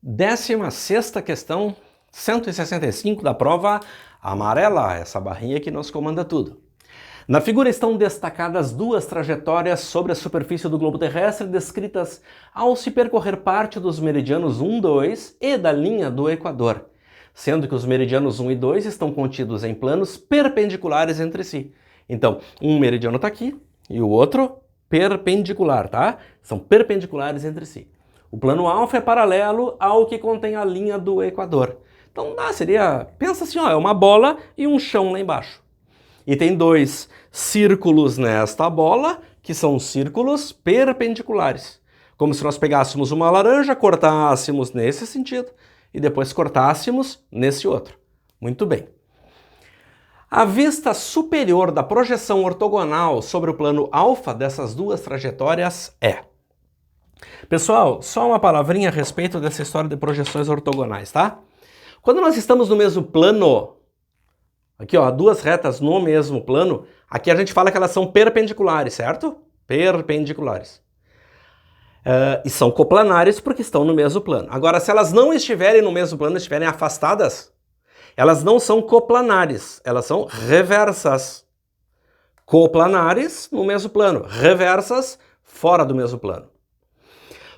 16ª questão, 165 da prova amarela, essa barrinha que nos comanda tudo. Na figura estão destacadas duas trajetórias sobre a superfície do globo terrestre descritas ao se percorrer parte dos meridianos 1, 2 e da linha do Equador, sendo que os meridianos 1 e 2 estão contidos em planos perpendiculares entre si. Então, um meridiano está aqui e o outro perpendicular, tá? São perpendiculares entre si. O plano alfa é paralelo ao que contém a linha do Equador. Então, pensa assim, ó, é uma bola e um chão lá embaixo. E tem dois círculos nesta bola, que são círculos perpendiculares. Como se nós pegássemos uma laranja, cortássemos nesse sentido e depois cortássemos nesse outro. Muito bem. A vista superior da projeção ortogonal sobre o plano alfa dessas duas trajetórias é... Pessoal, só uma palavrinha a respeito dessa história de projeções ortogonais, tá? Quando nós estamos no mesmo plano, aqui ó, duas retas no mesmo plano, aqui a gente fala que elas são perpendiculares, certo? Perpendiculares. E são coplanares porque estão no mesmo plano. Agora, se elas não estiverem no mesmo plano, estiverem afastadas, elas não são coplanares, elas são reversas. Coplanares no mesmo plano, reversas fora do mesmo plano.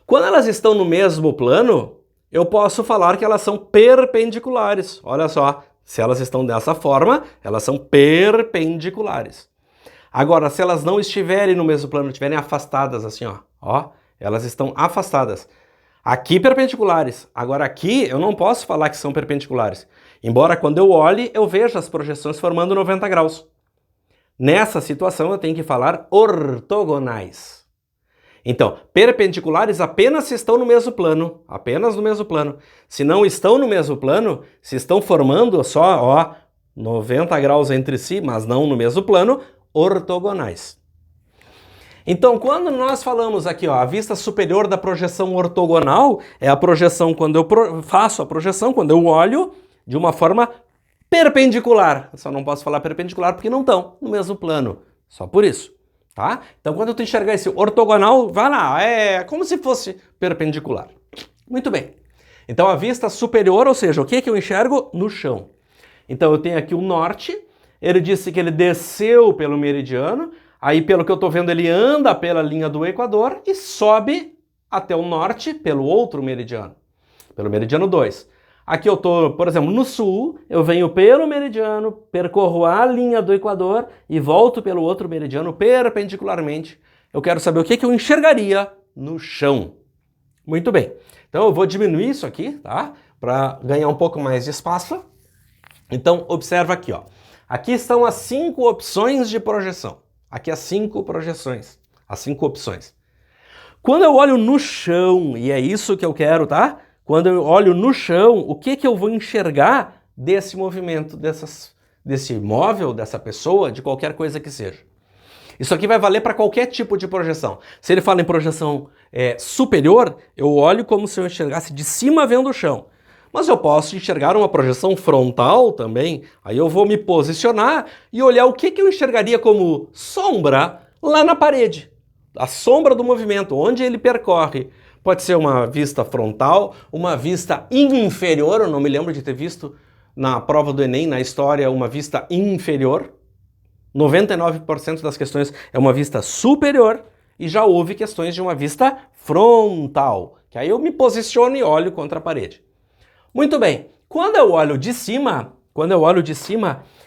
Quando elas estão no mesmo plano, eu posso falar que elas são perpendiculares. Olha só, se elas estão dessa forma, elas são perpendiculares. Agora, se elas não estiverem no mesmo plano, estiverem afastadas assim, ó, elas estão afastadas. Aqui perpendiculares. Agora aqui eu não posso falar que são perpendiculares. Embora quando eu olhe, eu veja as projeções formando 90 graus. Nessa situação eu tenho que falar ortogonais. Então, perpendiculares apenas se estão no mesmo plano, apenas no mesmo plano. Se não estão no mesmo plano, se estão formando só, ó, 90 graus entre si, mas não no mesmo plano, ortogonais. Então, quando nós falamos aqui, ó, a vista superior da projeção ortogonal, é a projeção quando eu faço a projeção, quando eu olho de uma forma perpendicular. Eu só não posso falar perpendicular porque não estão no mesmo plano, só por isso. Tá? Então, quando tu enxergar esse ortogonal, vai lá, é como se fosse perpendicular. Muito bem. Então, a vista superior, ou seja, o que eu enxergo? No chão. Então, eu tenho aqui o norte, ele disse que ele desceu pelo meridiano, aí, pelo que eu estou vendo, ele anda pela linha do Equador e sobe até o norte pelo outro meridiano, pelo meridiano 2. Aqui eu estou, por exemplo, no sul, eu venho pelo meridiano, percorro a linha do Equador e volto pelo outro meridiano perpendicularmente. Eu quero saber o que eu enxergaria no chão. Muito bem. Então eu vou diminuir isso aqui, tá? Para ganhar um pouco mais de espaço. Então observa aqui, ó. Aqui estão as 5 opções de projeção. Aqui as 5 projeções, as 5 opções. Quando eu olho no chão, e é isso que eu quero, tá? Quando eu olho no chão, o que eu vou enxergar desse movimento, desse móvel, dessa pessoa, de qualquer coisa que seja? Isso aqui vai valer para qualquer tipo de projeção. Se ele fala em projeção superior, eu olho como se eu enxergasse de cima vendo o chão. Mas eu posso enxergar uma projeção frontal também. Aí eu vou me posicionar e olhar o que eu enxergaria como sombra lá na parede. A sombra do movimento, onde ele percorre. Pode ser uma vista frontal, uma vista inferior, eu não me lembro de ter visto na prova do Enem, na história, uma vista inferior. 99% das questões é uma vista superior e já houve questões de uma vista frontal, que aí eu me posiciono e olho contra a parede. Muito bem, quando eu olho de cima,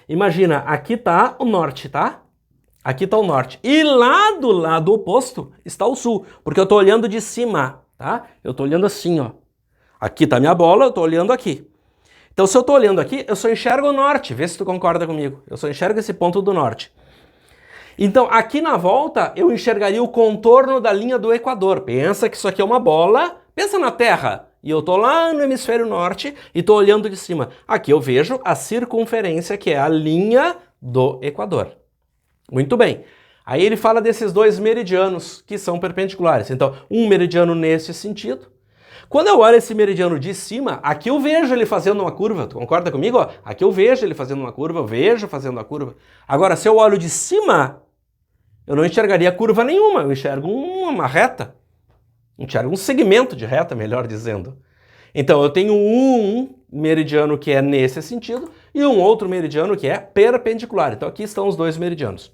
imagina, aqui está o norte, tá? Aqui está o norte. E lá do lado oposto está o sul, porque eu estou olhando de cima, tá? Eu estou olhando assim, ó. Aqui está minha bola, eu estou olhando aqui. Então, se eu estou olhando aqui, eu só enxergo o norte. Vê se tu concorda comigo. Eu só enxergo esse ponto do norte. Então, aqui na volta, eu enxergaria o contorno da linha do Equador. Pensa que isso aqui é uma bola. Pensa na Terra. E eu estou lá no hemisfério norte e estou olhando de cima. Aqui eu vejo a circunferência, que é a linha do Equador. Muito bem. Aí ele fala desses dois meridianos que são perpendiculares. Então, um meridiano nesse sentido. Quando eu olho esse meridiano de cima, aqui eu vejo ele fazendo uma curva. Tu concorda comigo? Ó, aqui eu vejo ele fazendo uma curva, eu vejo fazendo uma curva. Agora, se eu olho de cima, eu não enxergaria curva nenhuma. Eu enxergo uma reta. Enxergo um segmento de reta, melhor dizendo. Então eu tenho um meridiano que é nesse sentido e um outro meridiano que é perpendicular. Então aqui estão os dois meridianos.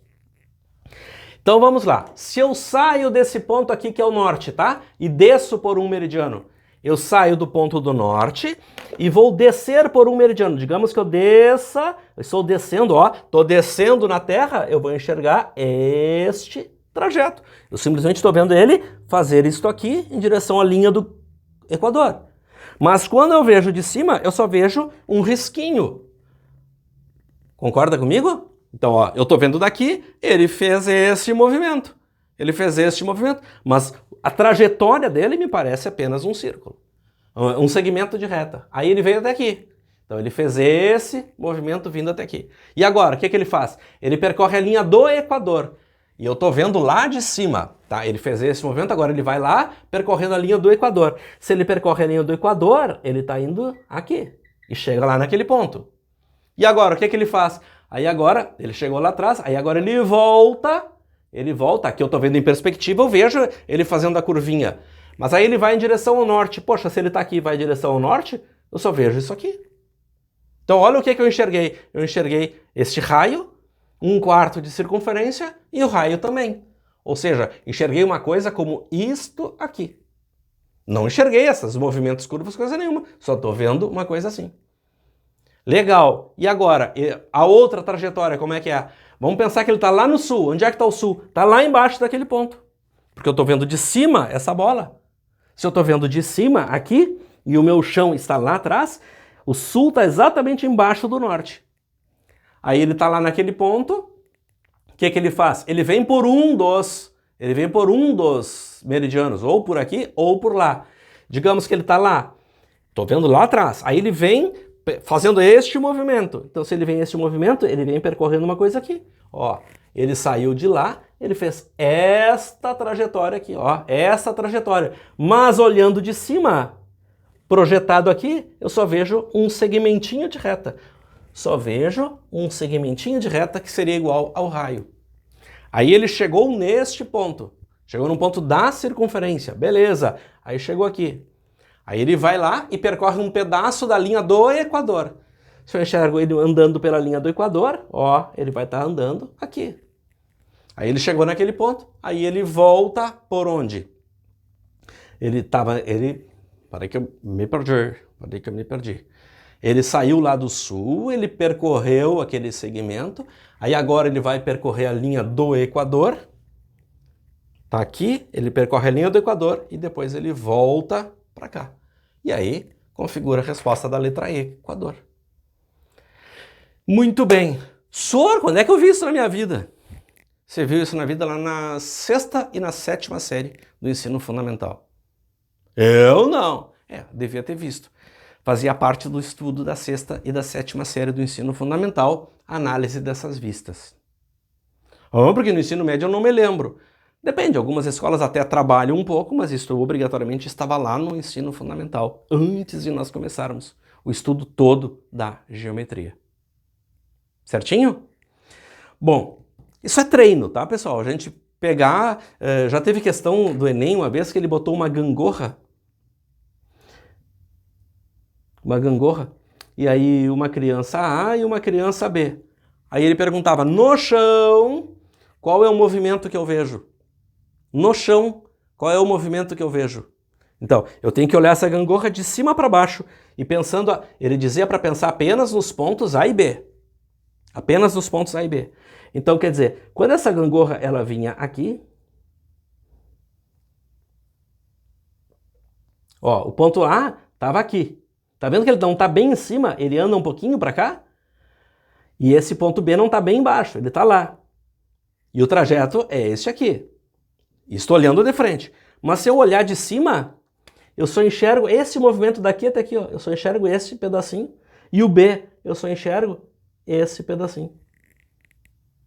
Então vamos lá. Se eu saio desse ponto aqui que é o norte, tá? E desço por um meridiano. Eu saio do ponto do norte e vou descer por um meridiano. Digamos que eu desça, eu estou descendo, ó, estou descendo na Terra, eu vou enxergar este trajeto. Eu simplesmente estou vendo ele fazer isto aqui em direção à linha do Equador. Mas quando eu vejo de cima, eu só vejo um risquinho. Concorda comigo? Então, ó, eu estou vendo daqui, ele fez esse movimento. Ele fez este movimento, mas a trajetória dele me parece apenas um círculo. Um segmento de reta. Aí ele veio até aqui. Então ele fez esse movimento vindo até aqui. E agora, o que ele faz? Ele percorre a linha do Equador. E eu estou vendo lá de cima, tá? Ele fez esse movimento, agora ele vai lá percorrendo a linha do Equador. Se ele percorre a linha do Equador, ele está indo aqui e chega lá naquele ponto. E agora, o que ele faz? Aí agora, ele chegou lá atrás, aí agora ele volta, aqui eu estou vendo em perspectiva, eu vejo ele fazendo a curvinha. Mas aí ele vai em direção ao norte. Poxa, se ele está aqui e vai em direção ao norte, eu só vejo isso aqui. Então olha o que eu enxerguei. Eu enxerguei este raio, 1/4 de circunferência e o raio também. Ou seja, enxerguei uma coisa como isto aqui. Não enxerguei esses movimentos curvos, coisa nenhuma. Só estou vendo uma coisa assim. Legal. E agora, a outra trajetória, como é que é? Vamos pensar que ele está lá no sul. Onde é que está o sul? Está lá embaixo daquele ponto. Porque eu estou vendo de cima essa bola. Se eu estou vendo de cima aqui, e o meu chão está lá atrás, o sul está exatamente embaixo do norte. Aí ele está lá naquele ponto, o que ele faz? Ele vem por um dos meridianos, ou por aqui ou por lá. Digamos que ele está lá, estou vendo lá atrás, aí ele vem fazendo este movimento. Então se ele vem este movimento, ele vem percorrendo uma coisa aqui. Ó, ele saiu de lá, ele fez esta trajetória aqui, ó, essa trajetória. Mas olhando de cima, projetado aqui, eu só vejo um segmentinho de reta. Só vejo um segmentinho de reta que seria igual ao raio. Aí ele chegou neste ponto. Chegou no ponto da circunferência. Beleza. Aí chegou aqui. Aí ele vai lá e percorre um pedaço da linha do Equador. Se eu enxergo ele andando pela linha do Equador, ó, ele vai estar andando aqui. Aí ele chegou naquele ponto. Aí ele volta por onde? Peraí que eu me perdi. Ele saiu lá do sul, ele percorreu aquele segmento, aí agora ele vai percorrer a linha do Equador. Tá aqui, ele percorre a linha do Equador e depois ele volta para cá. E aí configura a resposta da letra E, Equador. Muito bem. Senhor, quando é que eu vi isso na minha vida? Você viu isso na vida lá na 6ª e na 7ª série do ensino fundamental. Eu não. Devia ter visto. Fazia parte do estudo da 6ª e da 7ª série do ensino fundamental, análise dessas vistas. Porque no ensino médio eu não me lembro. Depende, algumas escolas até trabalham um pouco, mas isso obrigatoriamente estava lá no ensino fundamental, antes de nós começarmos o estudo todo da geometria. Certinho? Bom, isso é treino, tá, pessoal? A gente pegar... já teve questão do Enem uma vez que ele botou uma gangorra, e aí uma criança A e uma criança B. Aí ele perguntava, no chão, qual é o movimento que eu vejo? No chão, qual é o movimento que eu vejo? Então, eu tenho que olhar essa gangorra de cima para baixo e pensando, ele dizia para pensar apenas nos pontos A e B. Apenas nos pontos A e B. Então, quer dizer, quando essa gangorra ela vinha aqui, ó, o ponto A estava aqui. Tá vendo que ele não está bem em cima? Ele anda um pouquinho para cá. E esse ponto B não está bem embaixo, ele está lá. E o trajeto é esse aqui. Estou olhando de frente. Mas se eu olhar de cima, eu só enxergo esse movimento daqui até aqui. Ó. Eu só enxergo esse pedacinho. E o B, eu só enxergo esse pedacinho.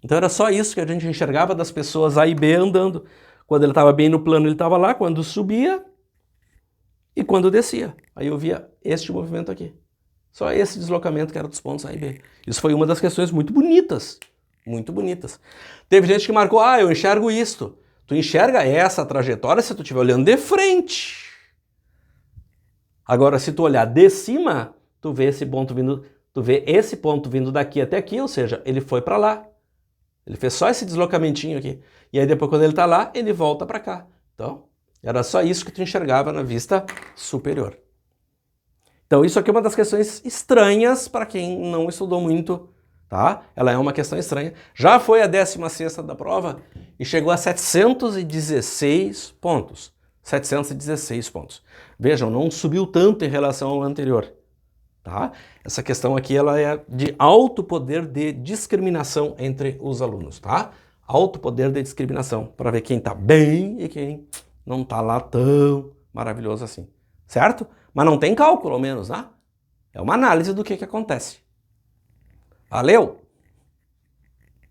Então era só isso que a gente enxergava das pessoas A e B andando. Quando ele estava bem no plano, ele estava lá. Quando subia e quando descia. Aí eu via este movimento aqui. Só esse deslocamento que era dos pontos A e B. Isso foi uma das questões muito bonitas. Muito bonitas. Teve gente que marcou, eu enxergo isto. Tu enxerga essa trajetória se tu estiver olhando de frente. Agora, se tu olhar de cima, tu vê esse ponto vindo daqui até aqui, ou seja, ele foi para lá. Ele fez só esse deslocamentinho aqui. E aí depois, quando ele está lá, ele volta para cá. Então, era só isso que tu enxergava na vista superior. Então, isso aqui é uma das questões estranhas para quem não estudou muito, tá? Ela é uma questão estranha. Já foi a 16ª da prova e chegou a 716 pontos. 716 pontos. Vejam, não subiu tanto em relação ao anterior, tá? Essa questão aqui ela é de alto poder de discriminação entre os alunos, tá? Alto poder de discriminação, para ver quem tá bem e quem não tá lá tão maravilhoso assim, certo? Mas não tem cálculo, ao menos, né? É uma análise do que acontece. Valeu!